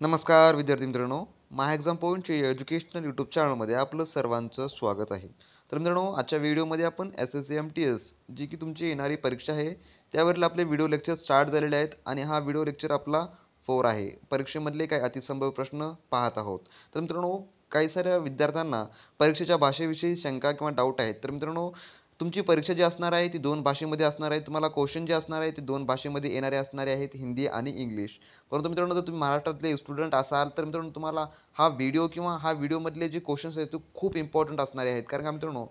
नमस्कार विद्यार्थी मित्रांनो. माय एक्झाम पॉईंटच्या एज्युकेशनल यूट्यूब चॅनलमध्ये आपलं सर्वांचं स्वागत आहे. तर मित्रांनो, आजच्या व्हिडिओमध्ये आपण S S C M T S G K तुमची येणारी परीक्षा आहे त्यावरील आपले व्हिडिओ लेक्चर स्टार्ट झालेले आहेत आणि हा व्हिडिओ लेक्चर आपला 4 आहे. परीक्षेमधले काही अतिसंभाव्य प्रश्न पाहत आहोत. तर मित्रांनो, काही साऱ्या विद्यार्थ्यांना परीक्षेच्या भाषेविषयी शंका किंवा डाऊट आहेत. तर मित्रांनो, तुमची परीक्षा जी असणार आहे ती दोन भाषेमध्ये असणार आहे. तुम्हाला क्वेश्चन जे असणार आहे ते दोन भाषेमध्ये येणारे असणारे आहेत, हिंदी आणि इंग्लिश. परंतु मित्रांनो, जर तुम्ही महाराष्ट्रातले स्टुडंट असाल तर मित्रांनो तुम्हाला हा व्हिडिओ किंवा हा व्हिडिओमधले जे क्वेश्चन्स आहेत ते खूप इम्पॉर्टंट असणारे आहेत. कारण का मित्रांनो,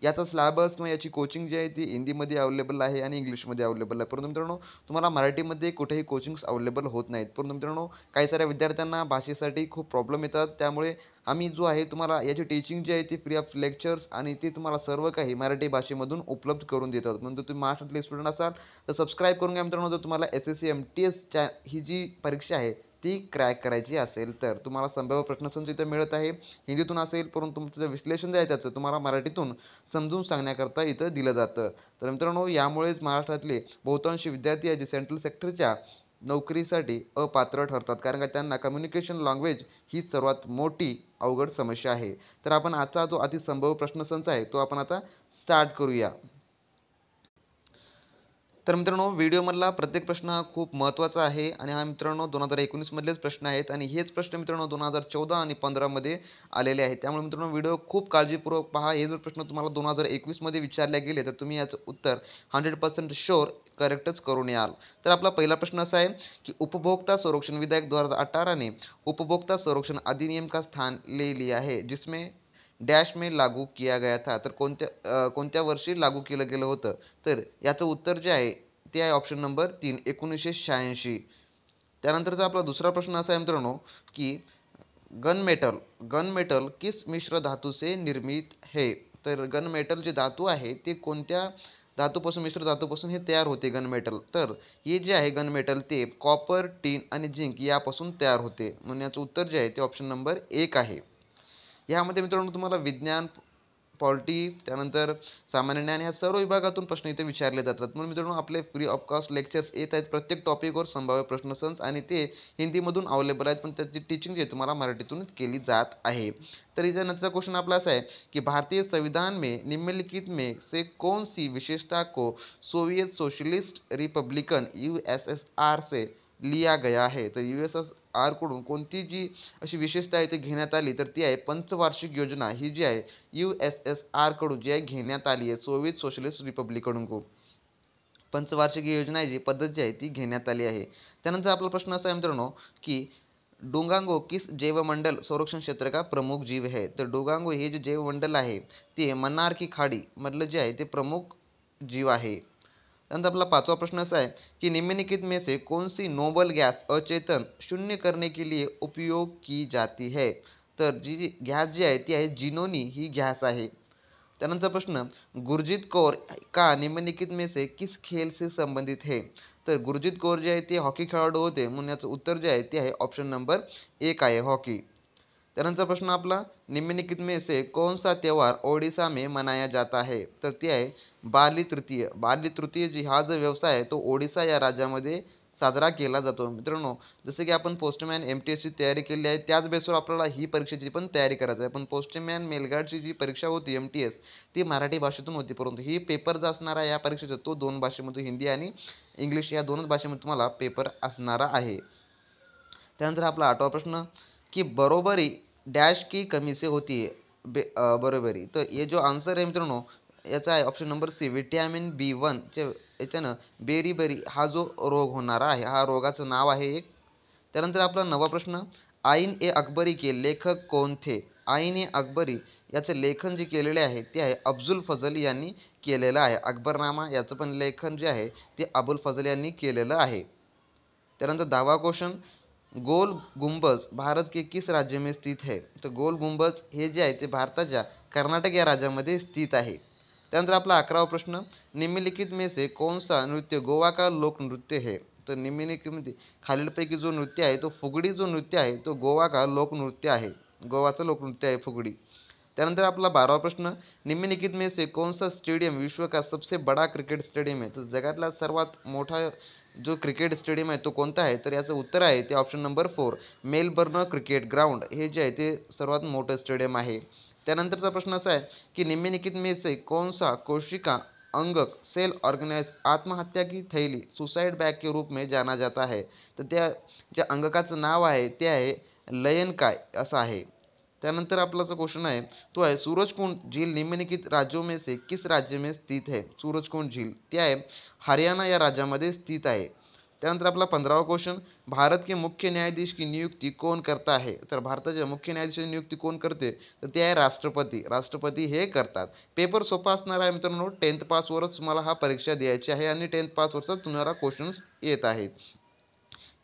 याचा सिलेबस किंवा याची कोचिंग जी आहे ती हिंदीमध्ये अवेलेबल आहे आणि इंग्लिशमध्ये अवेलेबल आहे. परंतु मित्रांनो, तुम्हाला मराठीमध्ये कुठेही कोचिंग्स अवेलेबल होत नाहीत. परंतु मित्रांनो, काही साऱ्या विद्यार्थ्यांना भाषेसाठी खूप प्रॉब्लेम येतात. त्यामुळे आम्ही जो आहे तुम्हाला याची टीचिंग जी आहे ती फ्री ऑफ लेक्चर्स आणि ते तुम्हाला सर्व काही मराठी भाषेमधून उपलब्ध करून देतात. म्हणून तुम्ही महाराष्ट्रातले स्टुडंट असाल तर सबस्क्राईब करून घ्या मित्रांनो. जर तुम्हाला S S C M T S ही जी परीक्षा आहे ती क्रॅक करायची असेल तर तुम्हाला संभाव्य प्रश्नसंच इथं मिळत आहे. हिंदीतून असेल, परंतु तुमचं जे विश्लेषण जे आहे त्याचं तुम्हाला मराठीतून समजून सांगण्याकरता इथं दिलं जातं. तर मित्रांनो, यामुळेच महाराष्ट्रातले बहुतांश विद्यार्थी आहेत जे सेंट्रल सेक्टरच्या नोकरीसाठी अपात्र ठरतात. कारण का त्यांना कम्युनिकेशन लँग्वेज ही सर्वात मोठी अवघड समस्या आहे. तर आपण आजचा जो अतिसंभाव्य प्रश्नसंच आहे तो आपण आता स्टार्ट करूया. तर मित्रांनो, व्हिडिओमधला प्रत्येक प्रश्न हा खूप महत्त्वाचा आहे आणि हा मित्रांनो 2019 मधलेच प्रश्न आहेत आणि हेच प्रश्न मित्रांनो 2014 आणि 15 मध्ये आलेले आहेत. त्यामुळे मित्रांनो, व्हिडिओ खूप काळजीपूर्वक पहा. हे जर प्रश्न तुम्हाला 2021 मध्ये विचारले गेले तर तुम्ही याचं उत्तर 100% शुअर करेक्टच करून याल. तर आपला पहिला प्रश्न असा आहे की उपभोक्ता संरक्षण विधेयक 2018 ने उपभोक्ता संरक्षण अधिनियम का स्थान ले लिया है जिसमें डॅश में लागू किया गया था. तर कोणत्या वर्षी लागू केलं गेलं होतं? तर याचं उत्तर जे आहे ते आहे ऑप्शन नंबर 3, 1986. त्यानंतरचा आपला दुसरा प्रश्न असा आहे मित्रांनो की गन मेटल किस मिश्र धातू से निर्मित है. तर गन मेटल जे धातू आहे ते कोणत्या धातूपासून, मिश्र धातूपासून हे तयार होते गन मेटल. तर हे जे आहे गन मेटल ते कॉपर, टीन आणि झिंक यापासून तयार होते. म्हणून याचं उत्तर जे आहे ते ऑप्शन नंबर 1 आहे. यामध्ये मित्रांनो तुम्हाला विज्ञान, पॉलिटी, त्यानंतर सामान्य ज्ञान ह्या सर्व विभागातून प्रश्न इथे विचारले जातात. म्हणून मित्रांनो, आपले फ्री ऑफ कॉस्ट लेक्चर्स येत आहेत प्रत्येक टॉपिकवर संभाव्य प्रश्नसंच आणि ते हिंदीमधून अवेलेबल आहेत, पण त्याची टीचिंग जे तुम्हाला मराठीतून केली जात आहे. तर इथे नंतरचा क्वेश्चन आपला असा आहे की भारतीय संविधान में निम्नलिखित में से कौन सी विशेषता को सोवियत सोशलिस्ट रिपब्लिकन यूएसएसआर से लिया गया है. तर यूएसएसआर कडून कोणती जी अशी विशेषता आहे ती घेण्यात आली तर ती आहे पंचवार्षिक योजना. ही जी आहे यूएसएसआर कडून जी आहे घेण्यात आली आहे, सोव्हिएत सोशलिस्ट रिपब्लिक कडून पंचवार्षिक योजना जी पद्धत जी आहे ती घेण्यात आली आहे. त्यानंतर आपला प्रश्न असा आहे मित्रांनो की डोंगांगो किस जैवमंडल संरक्षण क्षेत्र का प्रमुख जीव है. तर डोंगांगो हे जे जैवमंडल आहे ते मन्नार की खाडी मधलं जे आहे ते प्रमुख जीव आहे. त्यानंतर आपला पाचवा प्रश्न असा आहे की निम्नलिखित में से कौन सी नोबल गैस अचेतन शून्य करने के लिए उपयोग की जाती है. तर जी गॅस जी आहे ती आहे जिनोनी ही गॅस आहे. त्यानंतर प्रश्न गुरजीत कौर का निम्नलिखित में से किस खेल से संबंधित है. तर गुरजीत कौर जे आहे ते हॉकी खेळाडू होते. म्हणून याचं उत्तर जे आहे ते आहे ऑप्शन नंबर 1 आहे, हॉकी. त्यानंतर प्रश्न आपला निम्नलिखित में से कौन सा त्योहार ओडिशा में मनाया जाता है. तर ते आहे बाली तृतीय. बाली तृतीय जी हा जो व्यवसाय आहे तो ओडिशा या राज्यामध्ये साजरा केला जातो. मित्रांनो, जसं की आपण पोस्टमॅन एम टी एसची तयारी केली आहे त्याच बेसवर आपल्याला ही परीक्षेची पण तयारी करायची आहे. पण पोस्टमॅन मेलगार्डची जी परीक्षा होती एम टी एस ती मराठी भाषेतून होती, परंतु ही पेपर जो असणार आहे या परीक्षेचा तो दोन भाषेमध्ये, हिंदी आणि इंग्लिश या दोनच भाषेमध्ये तुम्हाला पेपर असणारा आहे. त्यानंतर आपला आठवा प्रश्न की बरोबरी डॅश की कमी से होती है. बरोबरी. तर ये जो आन्सर आहे मित्रांनो याचा आहे option number C, vitamin B1 चे याच्यानं बेरीबेरी हा जो रोग होणारा आहे हा रोगाचं नाव आहे एक. त्यानंतर आपला नवा प्रश्न आईन ए अकबरी के लेखक कोण थे. आईन ए अकबरी याचं लेखन जे केलेले आहे ते आहे अफजुल फजल यांनी केलेलं आहे. अकबरनामा याचं पण लेखन जे आहे ते अबुल फजल यांनी केलेलं आहे. त्यानंतर 10वा क्वेश्चन गोल गुंबज भारत के किस राज्य में स्थित है. तर गोल गुंबज हे जे आहे ते भारताच्या कर्नाटक या राज्यामध्ये स्थित आहे. त्यानंतर आपला 11वा प्रश्न निम्नलिखित में से कौन सा नृत्य गोवा का लोक नृत्य है. तर निम्नलिखितमध्ये खालीलपैकी जो नृत्य आहे तो फुगडी जो नृत्य आहे तो गोवा का लोकनृत्य आहे. गोवाचं लोकनृत्य आहे फुगडी. त्यानंतर आपला 12वा प्रश्न, निम्नलिखित में से कौन सा स्टेडियम विश्व का सबसे बड़ा क्रिकेट स्टेडियम आहे? तर जगातला सर्वात मोठा जो क्रिकेट स्टेडियम आहे तो कोणता आहे? तर याचं उत्तर आहे ते option number 4 Melbourne cricket ground हे जे आहे ते सर्वात मोठं स्टेडियम आहे. त्यानंतरचा प्रश्न असा आहे की निम्नलिखित में से कौन सा कोशिका अंगक सेल ऑर्गेनाइज आत्महत्या की थैली सुसाइड बॅग के रूप में जाना जाता है? तर त्या ज्या अंगकाचं नाव आहे ते आहे लयन काय असं आहे. त्यानंतर आपला जो क्वेश्चन आहे तो आहे सूरजकुंड झील निम्नलिखित राज्यों में से किस राज्य में स्थित है? सूरजकुंड झील ते आहे हरियाणा या राज्यामध्ये स्थित आहे. त्यानंतर आपला 15वा क्वेश्चन, भारत के मुख्य न्यायाधीश की नियुक्ती कोण करता है? तर भारताच्या मुख्य न्यायाधीशाची नियुक्ती कोण करते? तर ते आहे राष्ट्रपती. राष्ट्रपती हे करतात. पेपर सोपा असणार आहे मित्रांनो. 10th पासवरच तुम्हाला हा परीक्षा द्यायची आहे आणि 10th पासवरच तुम्हाला क्वेश्चन्स येत आहेत.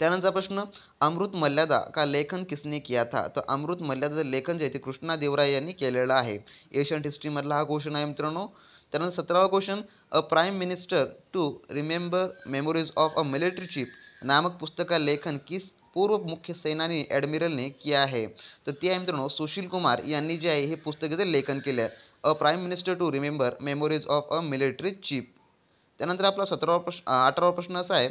त्यानंतर प्रश्न, अमृत मर्यादा का लेखन किसने किया था? तर अमृत मर्यादाचं लेखन जे आहे ते कृष्णादेवराय यांनी केलेलं आहे. एशियंट हिस्ट्रीमधला हा क्वेश्चन आहे मित्रांनो. त्यानंतर 17वा question, a prime minister to remember memories of a military chief नामक पुस्तक का लेखन किस पूर्व मुख्य सैनानी ॲडमिरलने किया आहे? तर ते आहे मित्रांनो सुशील कुमार यांनी जे आहे हे पुस्तकाचं लेखन केलं आहे. A prime minister to remember memories of a military chief. त्यानंतर आपला 18वा प्रश्न असा आहे,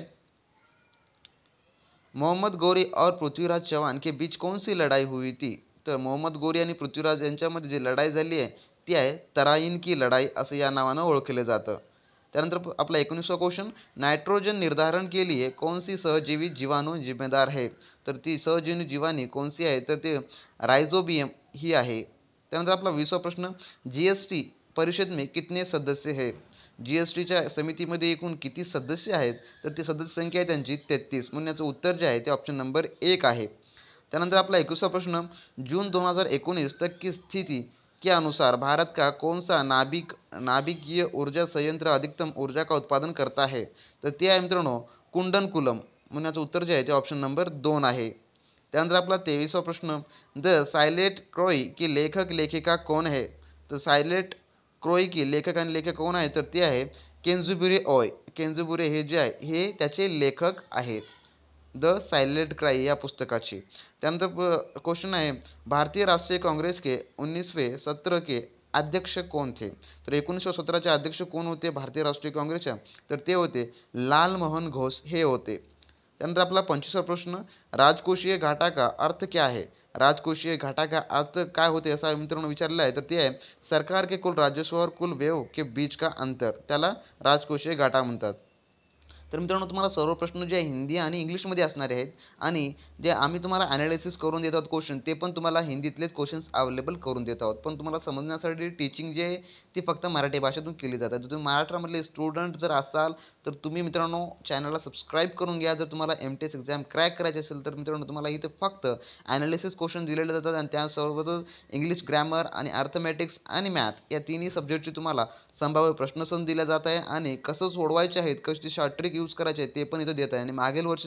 मोहम्मद गौरी और पृथ्वीराज चव्हाण के बीच कौन सी लढाई हुई थी? तर मोहम्मद गौरी आणि पृथ्वीराज यांच्यामध्ये जी लढाई झाली आहे ती आहे तराइन की लढाई असं या नावानं ओळखलं जातं. त्यानंतर आपला 19वा क्वेश्चन, नायट्रोजन निर्धारण के लिए कौन सी सहजीवी जीवाणू जिम्मेदार है? तर ती सहजीवी जीवाणी कोणती आहे? तर ते रायझोबियम ही आहे. त्यानंतर आपला 20वा प्रश्न, जीएसटी परिषद में कितने सदस्य है? जीएसटीच्या समितीमध्ये एकूण किती सदस्य आहेत? तर ती सदस्य संख्या आहे त्यांची 33. म्हणून याचं उत्तर जे आहे ते ऑप्शन नंबर 1 आहे. त्यानंतर आपला 21वा प्रश्न, जून 2019 तक की स्थिति के अनुसार भारत का कौन सा नाभिकीय ऊर्जा संयंत्र अधिकतम ऊर्जा का उत्पादन करता है? तर ते आहे मित्रांनो कुंडनकुलम. म्हणून याचं उत्तर जे आहे ते ऑप्शन नंबर 2 आहे. त्यानंतर आपला 23वा प्रश्न, द सायलेंट क्रोई की लेखक लेखिका कोण आहे? तर सायलेंट क्रोई की लेखक आणि लेखक कोण आहे? तर ते आहे केंजुबुरे ओय. केंजुबुरे हे जे आहे हे त्याचे लेखक आहेत द सायलेंट क्राई या पुस्तकाचे. त्यानंतर क्वेश्चन आहे, भारतीय राष्ट्रीय काँग्रेस के 19वें सत्र के अध्यक्ष कोण थे? तर 1917चे अध्यक्ष कोण होते भारतीय राष्ट्रीय काँग्रेसच्या? तर ते होते लालमोहन घोष हे होते. त्यानंतर आपला 25वा प्रश्न, राजकोषीय घाटा का अर्थ क्या है? राजकोषीय घाटा का अर्थ काय होते असा मित्रांनो विचारलेला आहे. तर ते आहे सरकार के कुल राजस्व और कुल व्यय के बीच का अंतर, त्याला राजकोषीय घाटा म्हणतात. तर मित्रांनो तुम्हाला सर्व प्रश्न जे हिंदी आणि इंग्लिशमध्ये असणारे आहेत आणि जे आम्ही तुम्हाला ॲनालिसिस करून देत आहोत क्वेश्चन ते पण तुम्हाला हिंदीतलेच क्वेश्चन्स अवेलेबल करून देत आहोत. पण तुम्हाला समजण्यासाठी टीचिंग जे आहे ती फक्त मराठी भाषेतून केली जातात. जर तुम्ही महाराष्ट्रामधले स्टुडंट जर असाल तर तुम्ही मित्रांनो चॅनलला सबस्क्राईब करून घ्या. जर तुम्हाला MTS एक्झाम क्रॅक करायची असेल तर मित्रांनो तुम्हाला इथे फक्त ॲनालिसिस क्वेश्चन दिलेले जातात आणि त्यासोबतच इंग्लिश ग्रामर आणि अर्थमॅटिक्स आणि मॅथ या तिन्ही सब्जेक्टची तुम्हाला संभाव्य प्रश्न दिला जात आहे आणि कसं सोडवायचे आहेत, कशी शॉर्ट ट्रिक यूज करायचे आहेत ते पण इथं देत आहे. आणि मागील वर्षी